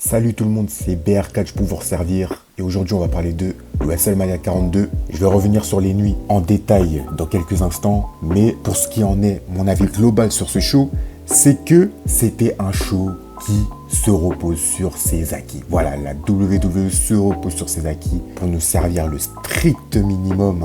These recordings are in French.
Salut tout le monde, c'est BR Catch pour vous servir et aujourd'hui on va parler de WrestleMania 42. Je vais revenir sur les nuits en détail dans quelques instants, mais pour ce qui en est, mon avis global sur ce show, c'est que c'était un show qui se repose sur ses acquis. Voilà, la WWE se repose sur ses acquis pour nous servir le strict minimum,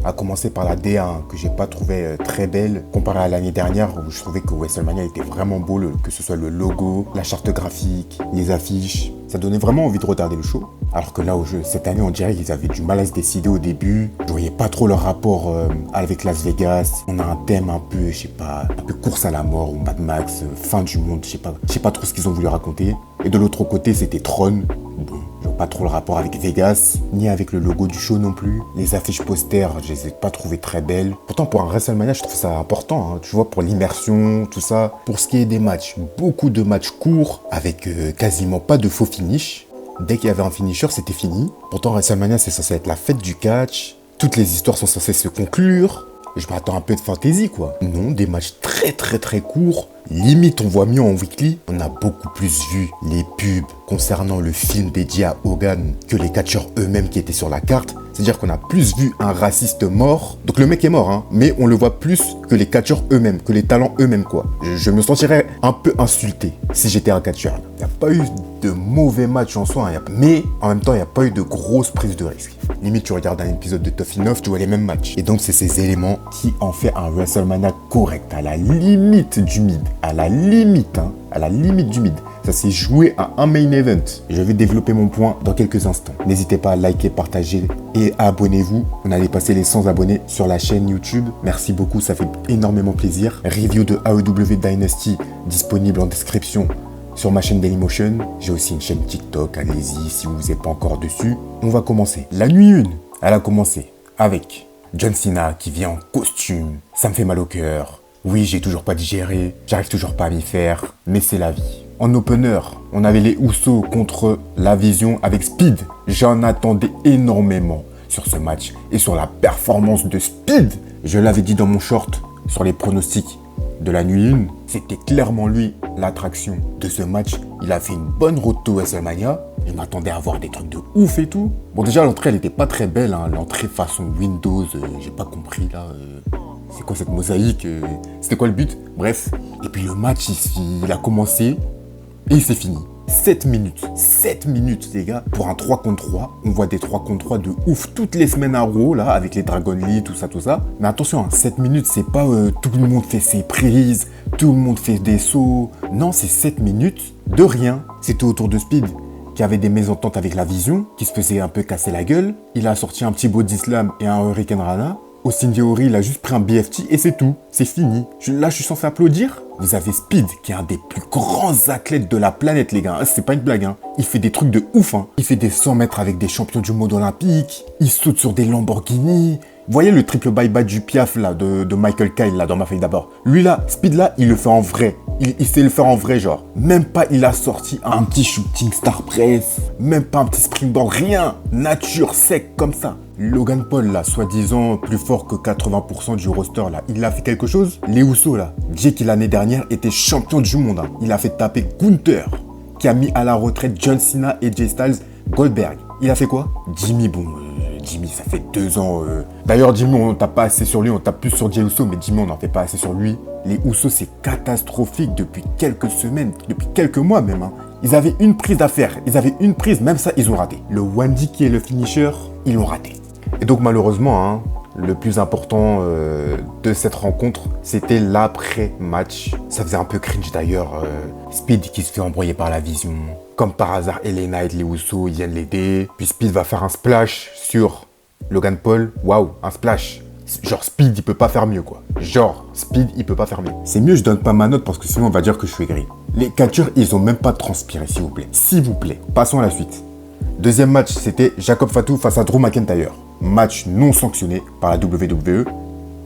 à commencer par la DA que j'ai pas trouvé très belle comparée à l'année dernière où je trouvais que WrestleMania était vraiment beau, que ce soit le logo, la charte graphique, les affiches. Ça donnait vraiment envie de regarder le show. Alors que là, cette année, on dirait qu'ils avaient du mal à se décider au début. Je voyais pas trop leur rapport avec Las Vegas. On a un thème un peu, je sais pas, un peu course à la mort ou Mad Max, fin du monde, je sais pas trop ce qu'ils ont voulu raconter. Et de l'autre côté, c'était Tron. Bon, je vois pas trop le rapport avec Vegas, ni avec le logo du show non plus. Les affiches posters, je les ai pas trouvées très belles. Pourtant, pour un WrestleMania, je trouve ça important, tu vois, pour l'immersion, tout ça. Pour ce qui est des matchs, beaucoup de matchs courts, avec quasiment pas de faux finish. Dès qu'il y avait un finisher, c'était fini. Pourtant, WrestleMania, c'est censé être la fête du catch. Toutes les histoires sont censées se conclure. Je m'attends un peu de fantaisie, quoi. Non, des matchs très courts. Limite, on voit mieux en weekly. On a beaucoup plus vu les pubs concernant le film dédié à Hogan que les catcheurs eux-mêmes qui étaient sur la carte. C'est-à-dire qu'on a plus vu un raciste mort. Donc le mec est mort, mais on le voit plus que les catcheurs eux-mêmes, que les talents eux-mêmes, quoi. Je me sentirais un peu insulté si j'étais un catcheur. Il n'y a pas eu de mauvais matchs en soi, mais en même temps, il n'y a pas eu de grosses prises de risque. Limite, tu regardes un épisode de Tough Enough, tu vois les mêmes matchs. Et donc, c'est ces éléments qui en fait un WrestleMania correct, à la limite du mid. À la limite du mid. Ça s'est joué à un main event. Je vais développer mon point dans quelques instants. N'hésitez pas à liker, partager et à abonnez-vous. On allait passer les 100 abonnés sur la chaîne YouTube. Merci beaucoup, ça fait énormément plaisir. Review de AEW Dynasty disponible en description sur ma chaîne Dailymotion. J'ai aussi une chaîne TikTok, allez-y si vous n'êtes pas encore dessus. On va commencer. La nuit 1, elle a commencé avec John Cena qui vient en costume. Ça me fait mal au cœur. Oui, j'ai toujours pas digéré, j'arrive toujours pas à m'y faire, mais c'est la vie. En opener, on avait les Usos contre la Vision avec Speed. J'en attendais énormément sur ce match et sur la performance de Speed. Je l'avais dit dans mon short sur les pronostics de la nuit 1. C'était clairement lui l'attraction de ce match. Il a fait une bonne road to WrestleMania. Je m'attendais à voir des trucs de ouf et tout. Bon, déjà, l'entrée, elle était pas très belle. L'entrée façon Windows, j'ai pas compris là. C'est quoi cette mosaïque? C'était quoi le but? Bref. Et puis le match, il a commencé et il s'est fini. 7 minutes. 7 minutes, les gars. Pour un 3 contre 3, on voit des 3 contre 3 de ouf toutes les semaines à Raw, là, avec les Dragon Lee, tout ça. Mais attention, 7 minutes, c'est pas tout le monde fait ses prises, tout le monde fait des sauts. Non, c'est 7 minutes de rien. C'était autour de Speed, qui avait des mésententes avec la Vision, qui se faisait un peu casser la gueule. Il a sorti un petit body slam et un Hurricane Rana. Austin Theory, il a juste pris un BFT et c'est tout. C'est fini. Là, je suis censé applaudir. Vous avez Speed, qui est un des plus grands athlètes de la planète, les gars. C'est pas une blague, Il fait des trucs de ouf, Il fait des 100 mètres avec des champions du monde olympique. Il saute sur des Lamborghini. Vous voyez le triple bye-bye du Piaf, là, de Michael Kyle, là, dans ma feuille d'abord. Lui, là, Speed, là, il le fait en vrai. Il sait le faire en vrai, genre. Même pas, il a sorti un petit shooting star press. Même pas un petit springboard, rien. Nature, sec, comme ça. Logan Paul, là, soi-disant plus fort que 80% du roster, là, il a fait quelque chose? Les Usos, là, Jay qui l'année dernière était champion du monde, Il a fait taper Gunther, qui a mis à la retraite John Cena et Jay Styles, Goldberg. Il a fait quoi? Jimmy, Jimmy, ça fait 2 ans. D'ailleurs, Jimmy, on tape pas assez sur lui, on tape plus sur Jey Uso, mais Jimmy, on n'en fait pas assez sur lui. Les Usos, c'est catastrophique depuis quelques semaines, depuis quelques mois même, Ils avaient une prise à faire, même ça, ils ont raté. Le Wendy qui est le finisher, ils l'ont raté. Et donc malheureusement, le plus important de cette rencontre, c'était l'après-match. Ça faisait un peu cringe d'ailleurs. Speed qui se fait embrouiller par la Vision. Comme par hasard, Elena et les Usos, ils viennent l'aider. Puis Speed va faire un splash sur Logan Paul. Waouh, un splash. Genre Speed, il peut pas faire mieux, quoi. C'est mieux, je donne pas ma note parce que sinon on va dire que je suis gris. Les catcheurs, ils ont même pas transpiré, s'il vous plaît. S'il vous plaît. Passons à la suite. Deuxième match, c'était Jacob Fatu face à Drew McIntyre. Match non sanctionné par la WWE.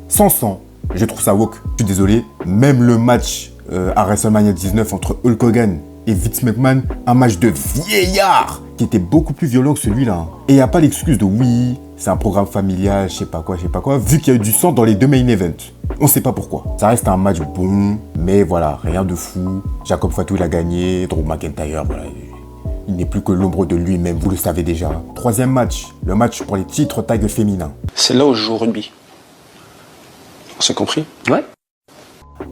Sans sang, je trouve ça woke. Je suis désolé. Même le match à WrestleMania 19 entre Hulk Hogan et Vince McMahon, un match de vieillard qui était beaucoup plus violent que celui-là. Et il n'y a pas l'excuse de oui, c'est un programme familial, je sais pas quoi, vu qu'il y a eu du sang dans les 2 main events. On sait pas pourquoi. Ça reste un match bon, mais voilà, rien de fou. Jacob Fatu, il a gagné. Drew McIntyre, voilà. il n'est plus que l'ombre de lui-même, vous le savez déjà. Troisième match, le match pour les titres tag féminins. C'est là où je joue au rugby. On s'est compris? Ouais.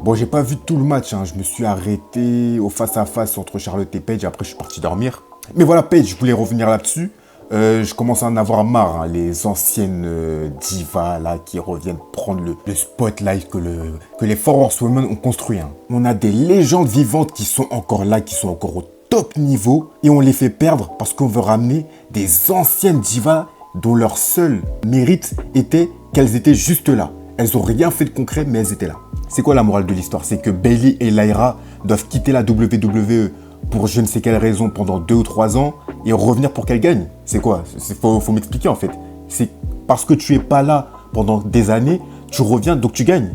Bon, j'ai pas vu tout le match, hein. Je me suis arrêté au face-à-face entre Charlotte et Paige, après je suis parti dormir. Mais voilà, Paige, je voulais revenir là-dessus. Je commence à en avoir marre, hein, les anciennes divas là qui reviennent prendre le spotlight que les Four Horsewomen ont construit. Hein. On a des légendes vivantes qui sont encore là, qui sont encore au top niveau, et on les fait perdre parce qu'on veut ramener des anciennes divas dont leur seul mérite était qu'elles étaient juste là. Elles ont rien fait de concret, mais elles étaient là. C'est quoi la morale de l'histoire? C'est que Bayley et Lyra doivent quitter la WWE pour je ne sais quelle raison pendant 2 ou 3 ans et revenir pour qu'elles gagnent. C'est quoi? Faut m'expliquer en fait. C'est parce que tu es pas là pendant des années, tu reviens donc tu gagnes.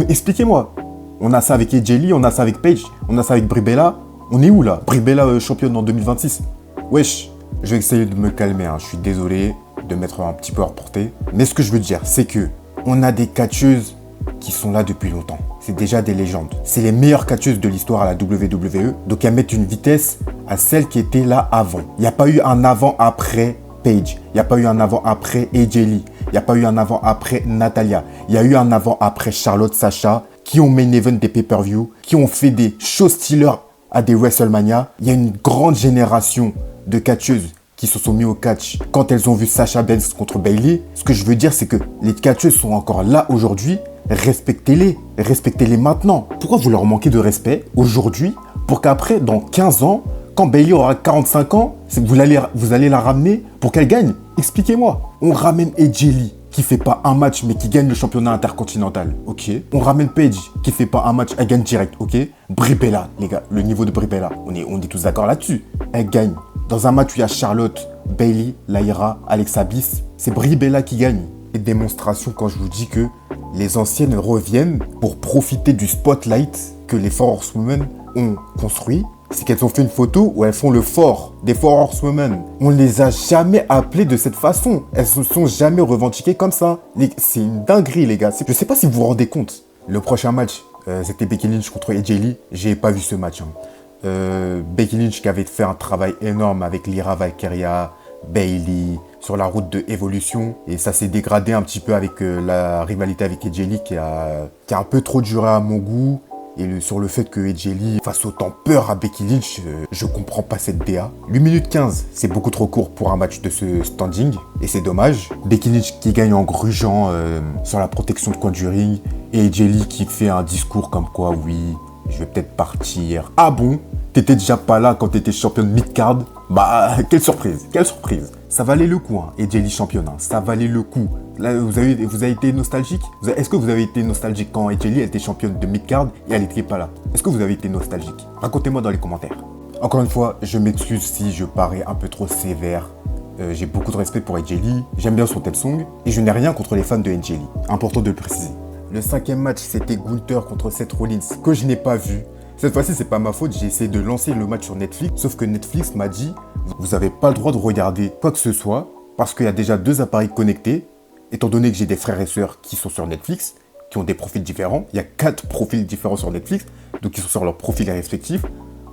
Expliquez-moi. On a ça avec AJ Lee, on a ça avec Paige, on a ça avec Brie Bella. On est où là? Brie Bella championne en 2026. Wesh, je vais essayer de me calmer. Hein. Je suis désolé de m'être un petit peu hors portée. Mais ce que je veux dire, c'est que on a des catcheuses qui sont là depuis longtemps. C'est déjà des légendes. C'est les meilleures catcheuses de l'histoire à la WWE. Donc elles mettent une vitesse à celle qui était là avant. Il n'y a pas eu un avant-après Paige. Il n'y a pas eu un avant-après AJ Lee. Il n'y a pas eu un avant-après Natalia. Il y a eu un avant-après Charlotte, Sacha, qui ont main event des pay-per-view, qui ont fait des show stealers à des WrestleMania. Il y a une grande génération de catcheuses qui se sont mis au catch quand elles ont vu Sasha Banks contre Bayley. Ce que je veux dire, c'est que les catcheuses sont encore là aujourd'hui. Respectez-les. Respectez-les maintenant. Pourquoi vous leur manquez de respect aujourd'hui pour qu'après, dans 15 ans, quand Bayley aura 45 ans, vous allez la ramener pour qu'elle gagne? Expliquez-moi. On ramène AJ Lee qui fait pas un match mais qui gagne le championnat intercontinental. Ok. On ramène Paige qui fait pas un match, elle gagne direct. Ok. Brie Bella, les gars, le niveau de Brie Bella, on est tous d'accord là-dessus. Elle gagne. Dans un match où il y a Charlotte, Bayley, Lyra, Alexa Bliss, c'est Brie Bella qui gagne. Et démonstration quand je vous dis que les anciennes reviennent pour profiter du spotlight que les Four Horsewomen ont construit. C'est qu'elles ont fait une photo où elles font le fort des Four Horsewomen. On les a jamais appelées de cette façon. Elles se sont jamais revendiquées comme ça. C'est une dinguerie, les gars. Je sais pas si vous vous rendez compte. Le prochain match, c'était Becky Lynch contre AJ Lee. J'ai pas vu ce match. Becky Lynch qui avait fait un travail énorme avec Lyra Valkyria, Bayley, sur la route de évolution. Et ça s'est dégradé un petit peu avec la rivalité avec AJ Lee qui a un peu trop duré à mon goût. Et sur le fait que AJ Lee fasse autant peur à Becky Lynch, je comprends pas cette DA. 8 minutes 15, c'est beaucoup trop court pour un match de ce standing. Et c'est dommage. Becky Lynch qui gagne en grugeant sur la protection de coin du ring. Et AJ Lee qui fait un discours comme quoi, oui, je vais peut-être partir. Ah bon? T'étais déjà pas là quand t'étais championne mid-card? Bah, quelle surprise, quelle surprise. Ça valait le coup, hein, AJ Lee championne, hein, ça valait le coup. Là, vous avez été nostalgique? Est-ce que vous avez été nostalgique quand AJ Lee était championne de mid-card et elle n'était pas là? Est-ce que vous avez été nostalgique? Racontez-moi dans les commentaires. Encore une fois, je m'excuse si je parais un peu trop sévère. J'ai beaucoup de respect pour AJ Lee, j'aime bien son theme song, et je n'ai rien contre les fans de AJ Lee. Important de le préciser. Le 5e match, c'était Gunther contre Seth Rollins, que je n'ai pas vu. Cette fois-ci, c'est pas ma faute, j'ai essayé de lancer le match sur Netflix, sauf que Netflix m'a dit « Vous n'avez pas le droit de regarder quoi que ce soit, parce qu'il y a déjà 2 appareils connectés, étant donné que j'ai des frères et sœurs qui sont sur Netflix, qui ont des profils différents, il y a 4 profils différents sur Netflix, donc ils sont sur leurs profils respectifs,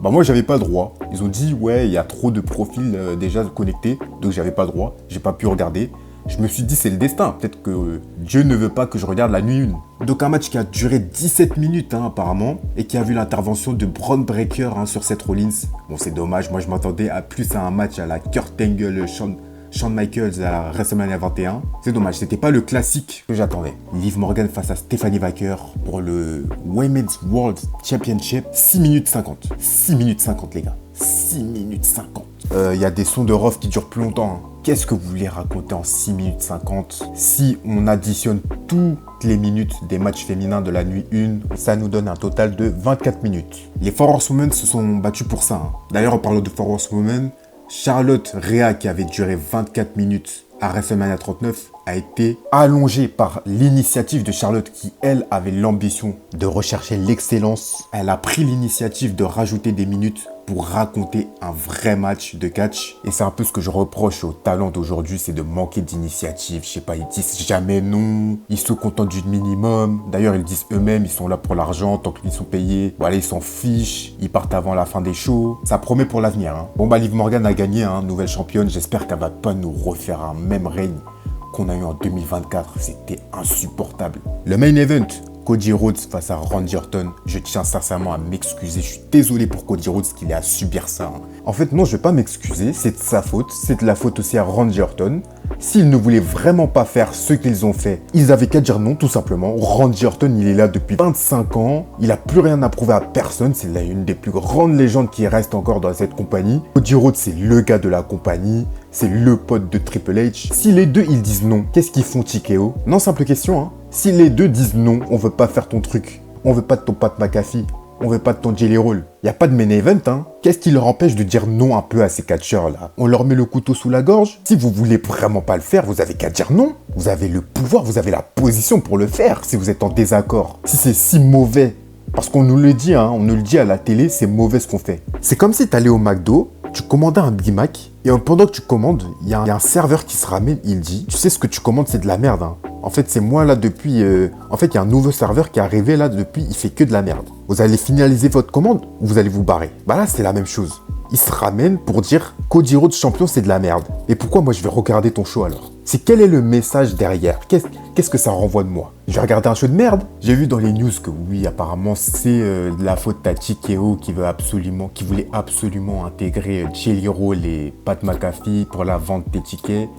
bah moi j'avais pas le droit. Ils ont dit ouais il y a trop de profils déjà connectés, donc j'avais pas le droit, j'ai pas pu regarder. Je me suis dit c'est le destin, peut-être que Dieu ne veut pas que je regarde la nuit 1. Donc un match qui a duré 17 minutes apparemment, et qui a vu l'intervention de Bron Breakker sur Seth Rollins. Bon c'est dommage, moi je m'attendais à plus à un match à la Kurt Angle, Shawn Michaels à la WrestleMania 21. C'est dommage, c'était pas le classique que j'attendais. Liv Morgan face à Stephanie Baker pour le Women's World Championship. 6 minutes 50. 6 minutes 50 les gars. 6 minutes 50. Il y a des sons de Rof qui durent plus longtemps. Qu'est-ce que vous voulez raconter en 6 minutes 50? Si on additionne toutes les minutes des matchs féminins de la nuit 1, ça nous donne un total de 24 minutes. Les Four Horsewomen se sont battus pour ça. D'ailleurs, en parlant de Four Horsewomen, Charlotte Rhea, qui avait duré 24 minutes à WrestleMania 39, a été allongée par l'initiative de Charlotte qui, elle, avait l'ambition de rechercher l'excellence. Elle a pris l'initiative de rajouter des minutes pour raconter un vrai match de catch. Et c'est un peu ce que je reproche aux talents d'aujourd'hui, c'est de manquer d'initiative. Je sais pas, ils disent jamais non, ils se contentent du minimum. D'ailleurs, ils disent eux-mêmes, ils sont là pour l'argent, tant qu'ils sont payés. Voilà, ils s'en fichent, ils partent avant la fin des shows. Ça promet pour l'avenir. Hein. Bon bah, Liv Morgan a gagné, hein, nouvelle championne. J'espère qu'elle va pas nous refaire un même règne qu'on a eu en 2024. C'était insupportable. Le main event, Cody Rhodes face à Randy Orton, je tiens sincèrement à m'excuser. Je suis désolé pour Cody Rhodes qu'il ait à subir ça. Hein. En fait, non, je vais pas m'excuser. C'est de sa faute. C'est de la faute aussi à Randy Orton. S'ils ne voulaient vraiment pas faire ce qu'ils ont fait, ils avaient qu'à dire non, tout simplement. Randy Orton, il est là depuis 25 ans. Il a plus rien à prouver à personne. C'est là une des plus grandes légendes qui reste encore dans cette compagnie. Cody Rhodes, c'est le gars de la compagnie. C'est le pote de Triple H. Si les deux, ils disent non, qu'est-ce qu'ils font, TKO? Non, simple question, hein. Si les deux disent non, on veut pas faire ton truc. On veut pas de ton Pat McAfee. On veut pas de ton Jelly Roll. Y a pas de main event, hein. Qu'est-ce qui leur empêche de dire non un peu à ces catcheurs-là? On leur met le couteau sous la gorge? Si vous voulez vraiment pas le faire, vous avez qu'à dire non. Vous avez le pouvoir, vous avez la position pour le faire si vous êtes en désaccord. Si c'est si mauvais, parce qu'on nous le dit, hein, on nous le dit à la télé, c'est mauvais ce qu'on fait. C'est comme si t'allais au McDo, tu commandais un Big Mac, et pendant que tu commandes, il y a un serveur qui se ramène, il dit, tu sais ce que tu commandes, c'est de la merde, hein. En fait, c'est moi là depuis... En fait, il y a un nouveau serveur qui est arrivé là depuis, il fait que de la merde. Vous allez finaliser votre commande ou vous allez vous barrer. Bah là, c'est la même chose. Il se ramène pour dire Cody Rhodes champion, c'est de la merde. Et pourquoi moi je vais regarder ton show alors? C'est quel est le message derrière? Qu'est-ce que ça renvoie de moi? Je vais regarder un show de merde? J'ai vu dans les news que oui, apparemment, c'est de la faute à TKO qui voulait absolument intégrer Jelly Roll et Pat McAfee pour la vente des tickets.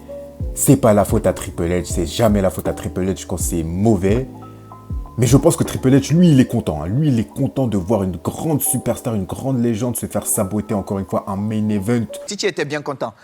C'est pas la faute à Triple H, c'est jamais la faute à Triple H quand c'est mauvais. Mais je pense que Triple H, lui, il est content. Hein. Lui, il est content de voir une grande superstar, une grande légende se faire saboter encore une fois un main event. Titi était bien content.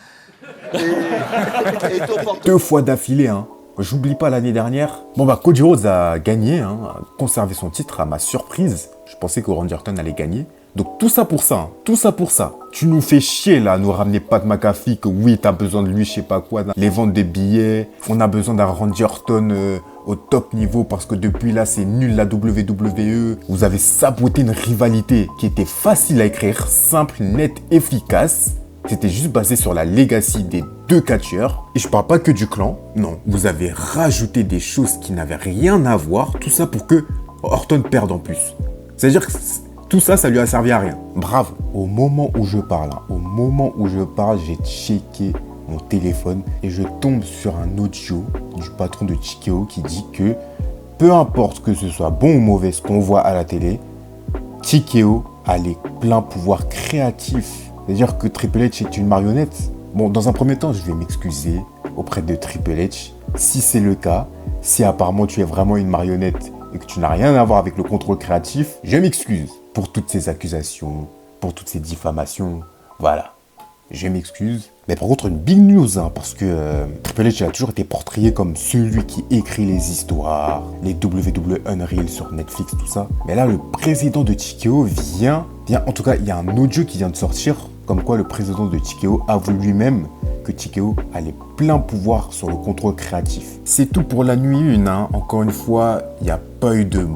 2 fois d'affilée, hein. J'oublie pas l'année dernière. Bon bah, Cody Rhodes a gagné, hein, a conservé son titre à ma surprise. Je pensais que Randy Orton allait gagner. Donc tout ça pour ça, hein. Tout ça pour ça. Tu nous fais chier là, à nous ramener Pat McAfee, que oui, t'as besoin de lui, je sais pas quoi, les ventes de billets, on a besoin d'un Randy Orton au top niveau parce que depuis là, c'est nul la WWE. Vous avez saboté une rivalité qui était facile à écrire, simple, nette, efficace. C'était juste basé sur la legacy des deux catcheurs. Et je parle pas que du clan, non. Vous avez rajouté des choses qui n'avaient rien à voir, tout ça pour que Orton perde en plus. C'est-à-dire que tout ça, ça lui a servi à rien. Bravo. Au moment où je parle, j'ai checké mon téléphone et je tombe sur un audio du patron de TKO qui dit que peu importe que ce soit bon ou mauvais ce qu'on voit à la télé, TKO a les pleins pouvoirs créatifs. C'est-à-dire que Triple H est une marionnette. Bon, dans un premier temps, je vais m'excuser auprès de Triple H. Si c'est le cas, si apparemment tu es vraiment une marionnette et que tu n'as rien à voir avec le contrôle créatif, je m'excuse pour toutes ces accusations, pour toutes ces diffamations. Voilà, je m'excuse. Mais par contre, une big news, hein, parce que Triple H a toujours été portrayé comme celui qui écrit les histoires, les WWE Unreal sur Netflix, tout ça. Mais là, le président de TKO vient, en tout cas, il y a un audio qui vient de sortir, comme quoi le président de TKO avoue lui-même que TKO a les pleins pouvoirs sur le contrôle créatif. C'est tout pour la nuit 1, hein. Encore une fois, il n'y a pas eu de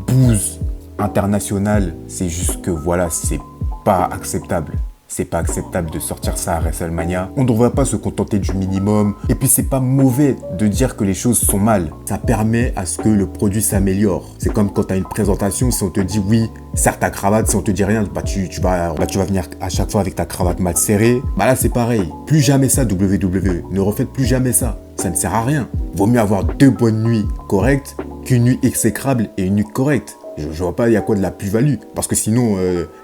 bouse internationale. C'est juste que voilà, c'est pas acceptable. C'est pas acceptable de sortir ça à WrestleMania. On ne devrait pas se contenter du minimum. Et puis c'est pas mauvais de dire que les choses sont mal. Ça permet à ce que le produit s'améliore. C'est comme quand tu as une présentation, si on te dit oui, serre ta cravate, si on te dit rien, tu vas venir à chaque fois avec ta cravate mal serrée. Bah là c'est pareil. Plus jamais ça WWE. Ne refaites plus jamais ça. Ça ne sert à rien. Vaut mieux avoir 2 bonnes nuits correctes qu'une nuit exécrable et une nuit correcte. Je vois pas il y a quoi de la plus-value. Parce que sinon,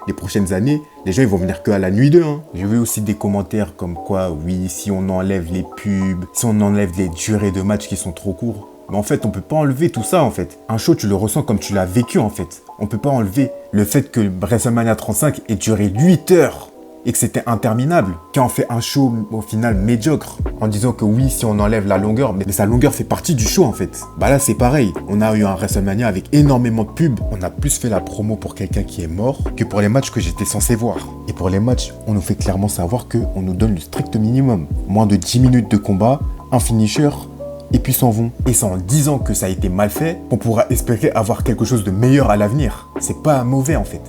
les prochaines années, les gens ils vont venir que à la nuit 2. Hein. J'ai vu aussi des commentaires comme quoi, oui, si on enlève les pubs, si on enlève les durées de matchs qui sont trop courts. Mais en fait, on peut pas enlever tout ça en fait. Un show, tu le ressens comme tu l'as vécu en fait. On peut pas enlever le fait que WrestleMania 35 ait duré 8 heures et que c'était interminable, qui en fait un show au final médiocre, en disant que oui, si on enlève la longueur, mais sa longueur fait partie du show en fait. Bah là c'est pareil, on a eu un WrestleMania avec énormément de pubs, on a plus fait la promo pour quelqu'un qui est mort que pour les matchs que j'étais censé voir. Et pour les matchs, on nous fait clairement savoir qu'on nous donne le strict minimum. Moins de 10 minutes de combat, un finisher, et puis s'en vont. Et c'est en disant que ça a été mal fait qu'on pourra espérer avoir quelque chose de meilleur à l'avenir. C'est pas mauvais en fait.